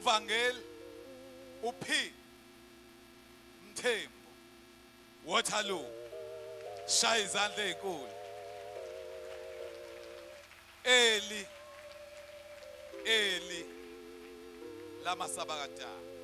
Umvangeli uphi Mthembu Waterloo shaya izandla ezinkulu Eli lama sabakatana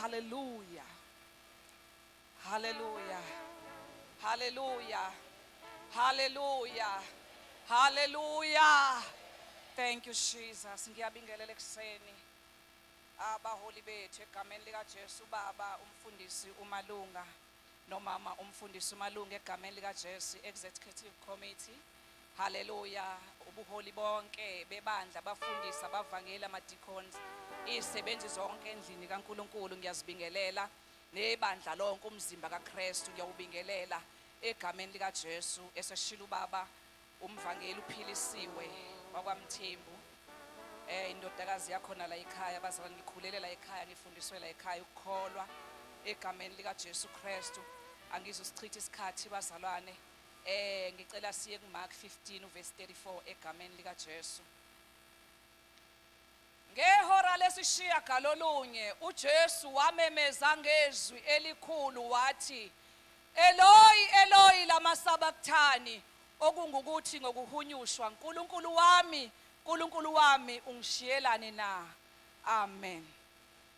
Hallelujah. Hallelujah. Hallelujah. Hallelujah. Hallelujah. Thank you, Jesus. Ngiyabingelela ekseni. Abaholi bethu egameni lika Jesu baba umfundisi uMalunga nomama umfundisi uMalunga egameni lika Jesu Executive Committee. Hallelujah. Ubuholi bonke bebandla abafundisi abavangeli ama-deacons izisebenzi zonke endlini kaNkulunkulu ngiyazibingelela nebandla lonke umzimba kaKristu ngiyawubingelela egameni lika Jesu eseshila ubaba umvangeli uphilisiwe wakwaMthembu indodakazi yakhona la ekhaya abazalwane ngikhulele la ekhaya ngifundiswe la ekhaya ukukholwa egameni lika Jesu Kristu angizosichitha isikhathi bazalwane ngicela siye kuMark 15 verse 34 egameni lika Jesu. Ngehora lesishiya galolunye uJesu wamemeza ngezwi elikhulu wathi Eloi Eloi lama sabakthani okungukuthi ngokuhunyushwa Nkulunkulu wami ungishiyelani na. Amen.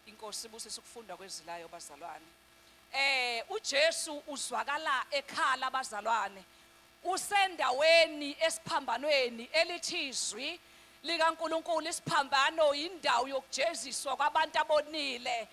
Inkosi ibusise ukufunda kwezilayo bazalwane. uJesu uzwakala ekhala abazalwane usendaweni esiphambanweni elithizwi likaNkulunkulu. Isiphambano indawo yokujeziswa kwabantu abonile,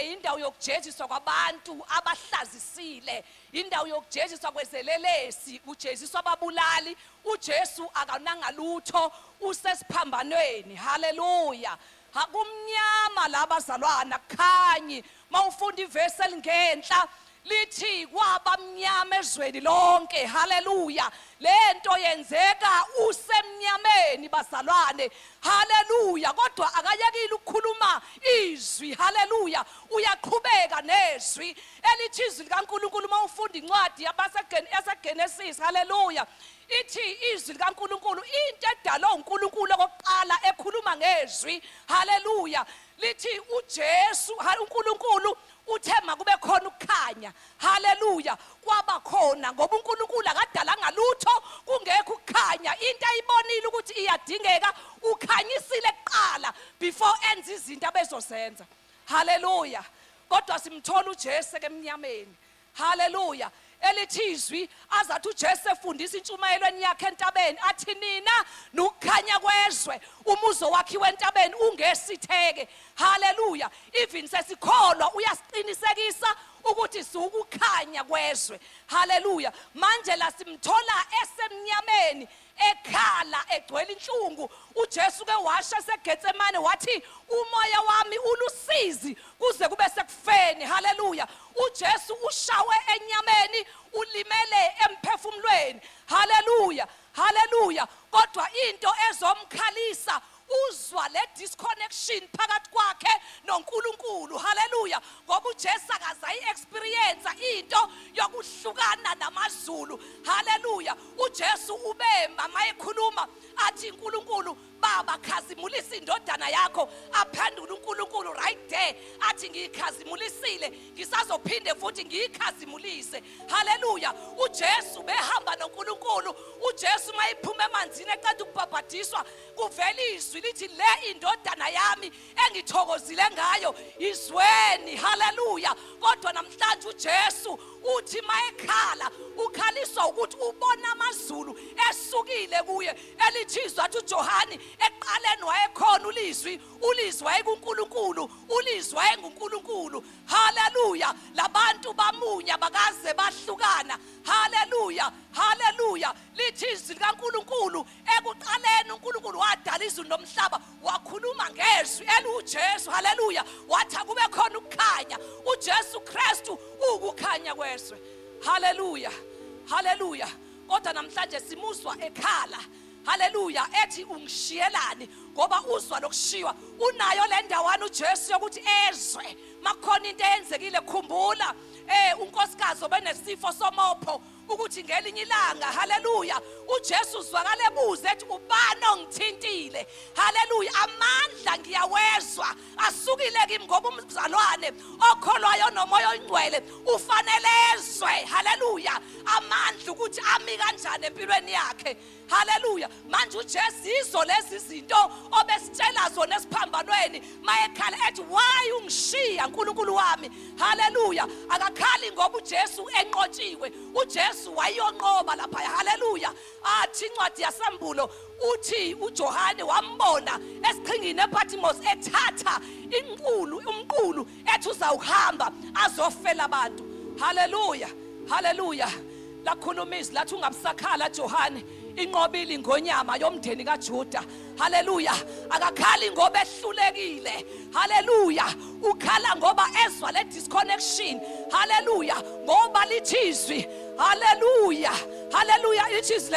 indawo yokujeziswa kwabantu abahlazisile, indawo yokujeziswa kwezelelesi, ujeziswa ababulali. uJesu akananga lutho usesiphambanweni. Haleluya. Hakumnyama labazalwana khanyi. Mawufunda ivesi elingenhla lithi kwabamnyama ezweni lonke. Haleluya. Lento yenzeka usemnyameni bazalwane. Haleluya. Kodwa akayekile ukukhuluma izwi. Haleluya. Uyaqhubeka nezwi elithi izwi likaNkulunkulu. Mawufunda incwadi yaseGenesis. Haleluya. Ithi izwi likaNkulunkulu into edalwe uNkulunkulu okokuqala ekhuluma ngezwi. Haleluya. Lithi uJesu uNkulunkulu uthe makube khona ukukhanya. Haleluya. Kwaba khona ngoba uNkulunkulu akadala ngalutho kungekho ukukhanya. Into ayibonile ukuthi iyadingeka ukhanyisile kuqala before enza izinto abezozenza. Haleluya. Kodwa simthola uJesu emnyameni. Haleluya. Elithizwi azathi uJesu efundisa intshumayelweni yakhe entabeni athi nina nokukhanya kwezwe umuzo wakhiwe entabeni ungesitheke. Haleluya. Even sesikholwa uyasiqinisekisa ukuthi sukukhanya kwezwe. Haleluya. Manje la simthola esemnyameni ekhala egcwele inhlungu. uJesu ke washa eseGetsemane wathi umoya wami ulusizi kuze kube sekufeni. Haleluya. uJesu ushawe enyameni ulimele emphefumulweni. Haleluya. Haleluya. Kodwa into ezomkhalisa uzwa le disconnection phakathi kwakhe noNkulunkulu. Hallelujah. Ngoba uJesu akaze ayi-experience into yokuhlukana namaZulu. Hallelujah. uJesu ubemba mayekhuluma athi uNkulunkulu Baba khazimulisa indodana yakho, aphendula uNkulunkulu right there athi ngiyikhazimulisile ngisazophinde futhi ngiyikhazimulise. Hallelujah. uJesu behamba noNkulunkulu. uJesu mayiphuma emanzini eqeda ukubhabhadiswa kuvela izwi lithi le indodana yami engithokozile ngayo izweni. Hallelujah. Kodwa namhlanje uJesu uthi mayekhala ukhaliswa ukuthi ubona amaZulu esukile kuye elithizwa athi uJohani eqaleni wayekhona ulizwi kuNkulunkulu, ulizwi wayenguNkulunkulu. Hallelujah. Labantu bamunya bakaze bahlukana. Hallelujah. Hallelujah. Lithi izwi likaNkulunkulu ekuqaleni uNkulunkulu wadala izulu nomhlaba wakhuluma ngezwi uJesu. Hallelujah. Wathi kube khona ukukhanya. uJesu Kristu ukukhanya kwezwe. Hallelujah. Hallelujah. Kodwa namhlanje simuzwa ekhala. Hallelujah. Ethi ungishiyelani ngoba uzwa lokushiywa. Unayo le ndawana uJesu yokuthi ezwe makhona into eyenzekile. Khumbula unkosikazi obenesifo somopho ukuthi ngelinye ilanga. Hallelujah. uJesu uzwakala ebuza ethi ubani ongithintile. Hallelujah. Amandla ngiyawezwa asukile kimi ngoba umzalwane okholwayo nomoya oyingcwele ufanele ezwe. Hallelujah. Amandla ukuthi ami kanjani empilweni yakhe. Hallelujah. Manje uJesu izo lezi zinto obesitshela zona esiphambanweni mayekhala ethi why ungishiya uNkulunkulu wami. Hallelujah. Akakhali ngoba uJesu enqotshiwe. uJesu wayonqoba lapha. Hallelujah. Athi incwadi yasembulo uthi uJohane wambona esiqhingini ePatmos ethatha umqulu ethi uzawuhamba azofela abantu. Hallelujah. Hallelujah. Lakhuluma izwi lathi ungabusakhala Johane inqobile ingonyama yomndeni kaJuda. Hallelujah. Akakhali ngoba ehlulekile. Hallelujah. Ukhala ngoba ezwa le disconnection. Hallelujah. Ngoba lithizwi. Hallelujah. Hallelujah. It is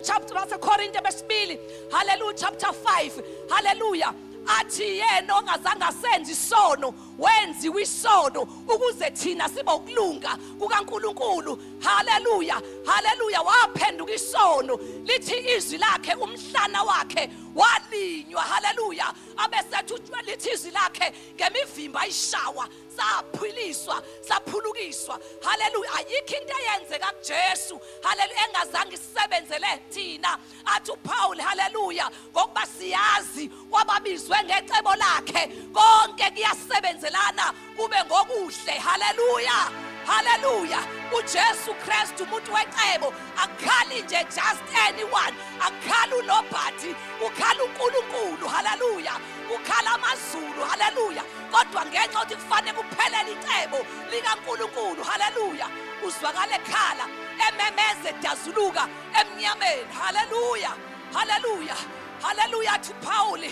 chapter Korinte besibili. Hallelujah. Chapter 5. Hallelujah. Athi yena ongazange asenze isono wenziwe isono ukuze thina sibe ukulunga kukaNkulunkulu. Hallelujah. Hallelujah. Waphenduka isono. Lithi izwi lakhe umhlana wakhe walinywa. Hallelujah. Abesethu lithi izwi lakhe ngemivimba ayishawa saphiliswa saphulukiswa. Hallelujah. Ayikho into eyenzeka kuJesu. Hallelujah. Engazange isebenzele thina. Athi uPaul. Hallelujah. Ngokuba siyazi wababizwe ngecebo lakhe konke kuyasebenzelana kube ngokuhle. Hallelujah. Hallelujah. uJesu Kristu umuntu wecebo akukhali nje just anyone. Akukhali nobody. Ukhala uNkulunkulu. Hallelujah. Ukhala amaZulu. Hallelujah. Kodwa ngenxa ukuthi kufanele kuphelele icebo likaNkulunkulu. Hallelujah. Uzwakala ekhala ememeze edazuluka emnyameni. Hallelujah. Hallelujah. Hallelujah. To Paul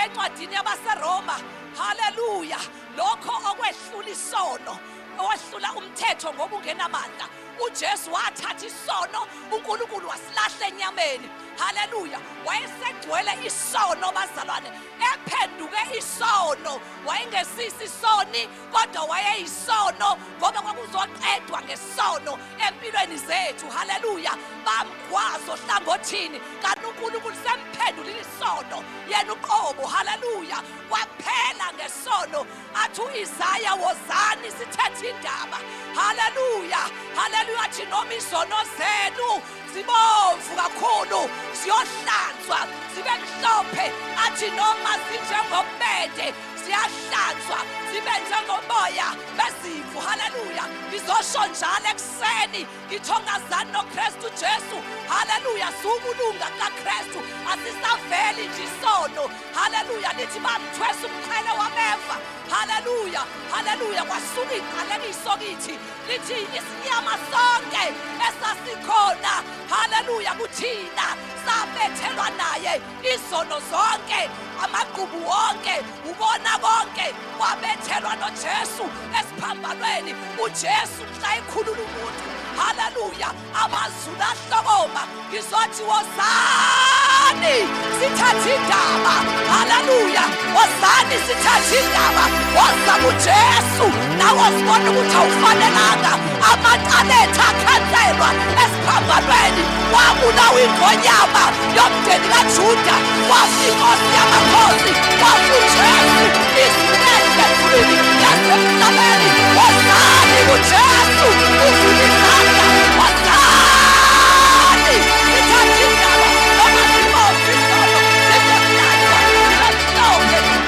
encwadini yabaseRoma. Hallelujah. Lokho okwehlula isono owehlula umthetho ngoba ungenamandla. uJesu wathatha isono uNkulunkulu wasilahla enyameni. Hallelujah. Wayesegcwele isono bazalwane ephenduke isono. Wayengesisi isoni kodwa wayeyisono ngoba kwakuzoqedwa ngesono empilweni zethu. Hallelujah. Bamgwazo hlangothini kanti uNkulunkulu semphendulile isono yena uqobo. Hallelujah. Kwaphela ngesono. Athi uIsaya wozani sithethe indaba. Hallelujah. Hallelujah. Athi noma izono zenu zibomvu kakhulu ziyohlanzwa zibe mhlophe. Athi noma zinjengobede ziyahlanzwa zibe njengomoya bezimvu. Hallelujah. Ngizosho njalo ekuseni ngithongazana noKristu Jesu. Hallelujah. Sukulunga kaKristu asisaveli nje isono. Hallelujah. Lithi bamthwesa umqhele wameva. Hallelujah. Hallelujah. Kwasuka iqalekiso kithi lithi isinyama sonke esasikhona. Hallelujah. Kuthina sabethelwa naye izono zonke amagqubu wonke ubona konke kwabethelwa noJesu esiphambanweni. uJesu mhla ekhulula umuntu. Hallelujah. Amazulu ahlokoma ngizothi wozani wozani sithathe indaba. Haleluya. Wozani sithathe indaba. Woza kuJesu nawe uzibona ukuthi awufanelanga. Amaqaletha akhanselwa esiphambanweni. Wabulawa ingonyama yomndeni kaJuda. Wafa inkosi yamakhosi. Wafa uJesu isilele emfulweni yasemhlabeni. Wozani kuJesu uzulisanda. Wozani sithathe indaba. Noma simosi isono sizokunyanywa.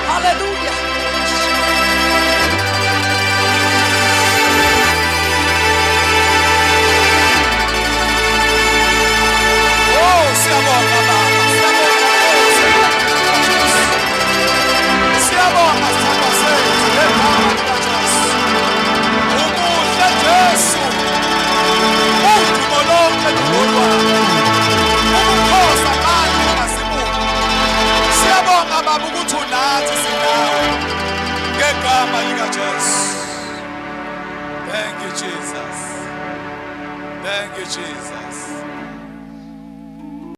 Hallelujah. Oh, siyabonga Baba. Siyabonga Sithando sethu ngegama likaJesu. Umuhle Jesu. Udumo lonke lungolwakhe. Ukukhoza manje ungasibuki. Siyabonga Baba ukuthi unathi sinawe ngegama likaJesu. Thank you Jesus. Thank you Jesus.